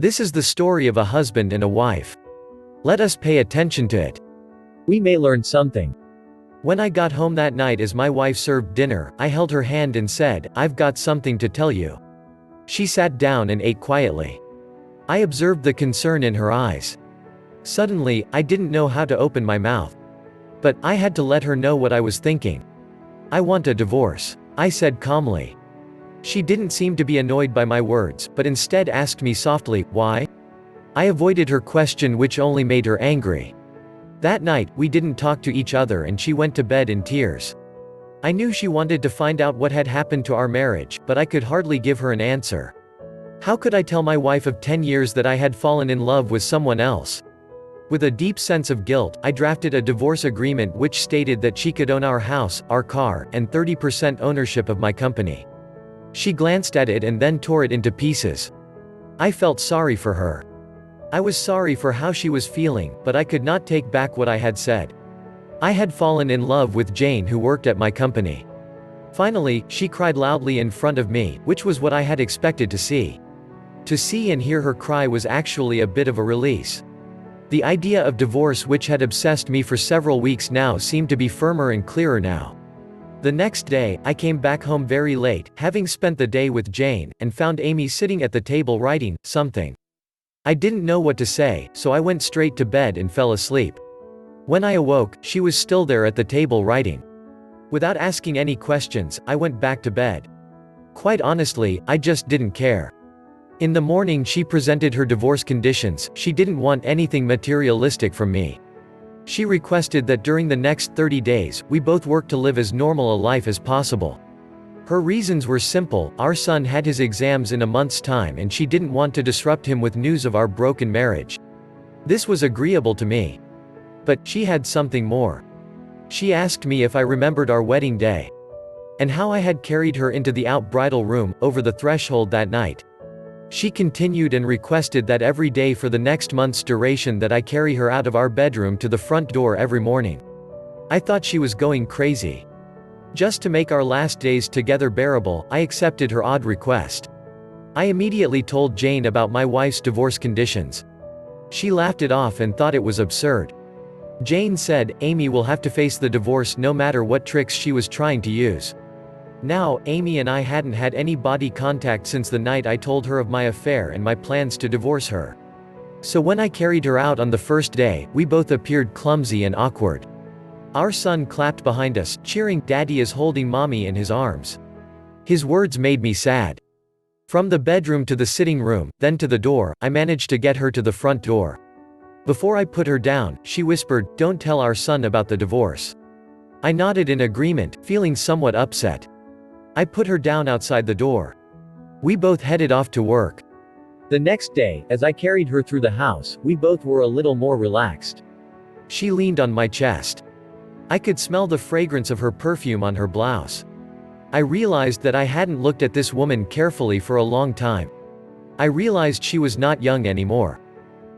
This is the story of a husband and a wife. Let us pay attention to it. We may learn something. When I got home that night as my wife served dinner, I held her hand and said, "I've got something to tell you." She sat down and ate quietly. I observed the concern in her eyes. Suddenly, I didn't know how to open my mouth. But I had to let her know what I was thinking. "I want a divorce," I said calmly. She didn't seem to be annoyed by my words, but instead asked me softly, "Why?" I avoided her question, which only made her angry. That night, we didn't talk to each other and she went to bed in tears. I knew she wanted to find out what had happened to our marriage, but I could hardly give her an answer. How could I tell my wife of 10 years that I had fallen in love with someone else? With a deep sense of guilt, I drafted a divorce agreement which stated that she could own our house, our car, and 30% ownership of my company. She glanced at it and then tore it into pieces. I felt sorry for her. I was sorry for how she was feeling, but I could not take back what I had said. I had fallen in love with Jane, who worked at my company. Finally, she cried loudly in front of me, which was what I had expected to see. To see and hear her cry was actually a bit of a release. The idea of divorce, which had obsessed me for several weeks now, seemed to be firmer and clearer now. The next day, I came back home very late, having spent the day with Jane, and found Amy sitting at the table writing something. I didn't know what to say, so I went straight to bed and fell asleep. When I awoke, she was still there at the table writing. Without asking any questions, I went back to bed. Quite honestly, I just didn't care. In the morning, she presented her divorce conditions. She didn't want anything materialistic from me. She requested that during the next 30 days, we both work to live as normal a life as possible. Her reasons were simple: our son had his exams in a month's time and she didn't want to disrupt him with news of our broken marriage. This was agreeable to me. But she had something more. She asked me if I remembered our wedding day, and how I had carried her into the out-bridal room, over the threshold that night. She continued and requested that every day for the next month's duration that I carry her out of our bedroom to the front door every morning. I thought she was going crazy. Just to make our last days together bearable, I accepted her odd request. I immediately told Jane about my wife's divorce conditions. She laughed it off and thought it was absurd. Jane said, Amy will have to face the divorce no matter what tricks she was trying to use. Now, Amy and I hadn't had any body contact since the night I told her of my affair and my plans to divorce her. So when I carried her out on the first day, we both appeared clumsy and awkward. Our son clapped behind us, cheering, "Daddy is holding Mommy in his arms." His words made me sad. From the bedroom to the sitting room, then to the door, I managed to get her to the front door. Before I put her down, she whispered, "Don't tell our son about the divorce." I nodded in agreement, feeling somewhat upset. I put her down outside the door. We both headed off to work. The next day, as I carried her through the house, we both were a little more relaxed. She leaned on my chest. I could smell the fragrance of her perfume on her blouse. I realized that I hadn't looked at this woman carefully for a long time. I realized she was not young anymore.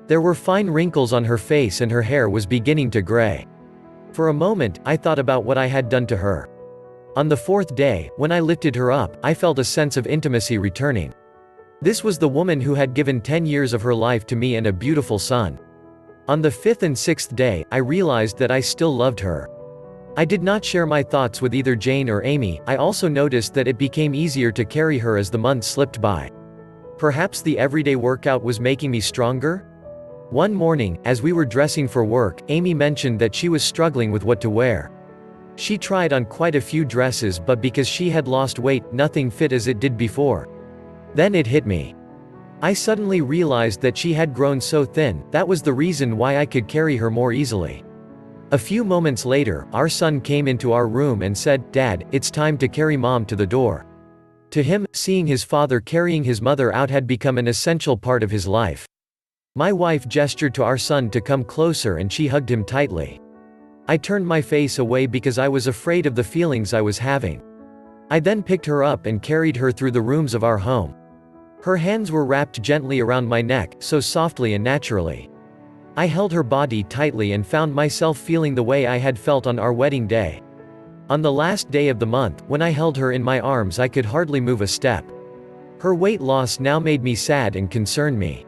There were fine wrinkles on her face and her hair was beginning to gray. For a moment, I thought about what I had done to her. On the fourth day, when I lifted her up, I felt a sense of intimacy returning. This was the woman who had given 10 years of her life to me and a beautiful son. On the fifth and sixth day, I realized that I still loved her. I did not share my thoughts with either Jane or Amy. I also noticed that it became easier to carry her as the months slipped by. Perhaps the everyday workout was making me stronger? One morning, as we were dressing for work, Amy mentioned that she was struggling with what to wear. She tried on quite a few dresses, but because she had lost weight, nothing fit as it did before. Then it hit me. I suddenly realized that she had grown so thin. That was the reason why I could carry her more easily. A few moments later, our son came into our room and said, "Dad, it's time to carry Mom to the door." To him, seeing his father carrying his mother out had become an essential part of his life. My wife gestured to our son to come closer and she hugged him tightly. I turned my face away because I was afraid of the feelings I was having. I then picked her up and carried her through the rooms of our home. Her hands were wrapped gently around my neck, so softly and naturally. I held her body tightly and found myself feeling the way I had felt on our wedding day. On the last day of the month, when I held her in my arms, I could hardly move a step. Her weight loss now made me sad and concerned me.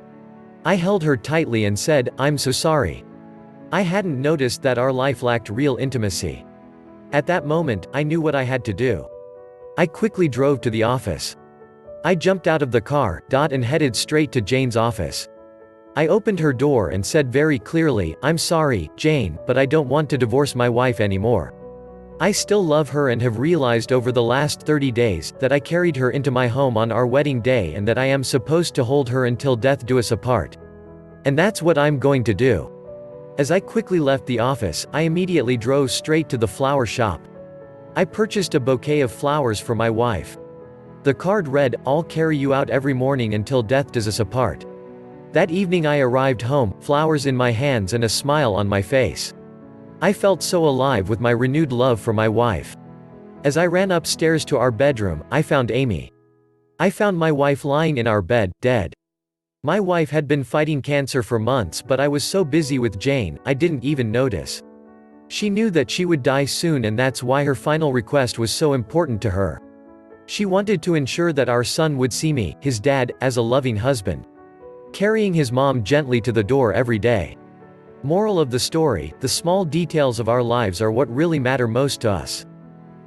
I held her tightly and said, "I'm so sorry." I hadn't noticed that our life lacked real intimacy. At that moment, I knew what I had to do. I quickly drove to the office. I jumped out of the car, and headed straight to Jane's office. I opened her door and said very clearly, "I'm sorry, Jane, but I don't want to divorce my wife anymore. I still love her and have realized over the last 30 days, that I carried her into my home on our wedding day and that I am supposed to hold her until death do us apart. And that's what I'm going to do." As I quickly left the office, I immediately drove straight to the flower shop. I purchased a bouquet of flowers for my wife. The card read, "I'll carry you out every morning until death does us apart." That evening I arrived home, flowers in my hands and a smile on my face. I felt so alive with my renewed love for my wife. As I ran upstairs to our bedroom, I found Amy. I found my wife lying in our bed, dead. My wife had been fighting cancer for months, but I was so busy with Jane, I didn't even notice. She knew that she would die soon, and that's why her final request was so important to her. She wanted to ensure that our son would see me, his dad, as a loving husband, carrying his mom gently to the door every day. Moral of the story: the small details of our lives are what really matter most to us.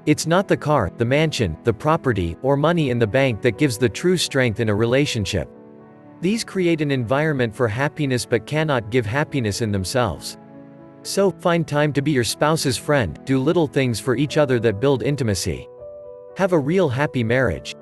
It's not the car, the mansion, the property, or money in the bank that gives the true strength in a relationship. These create an environment for happiness but cannot give happiness in themselves. So, find time to be your spouse's friend, do little things for each other that build intimacy. Have a real happy marriage.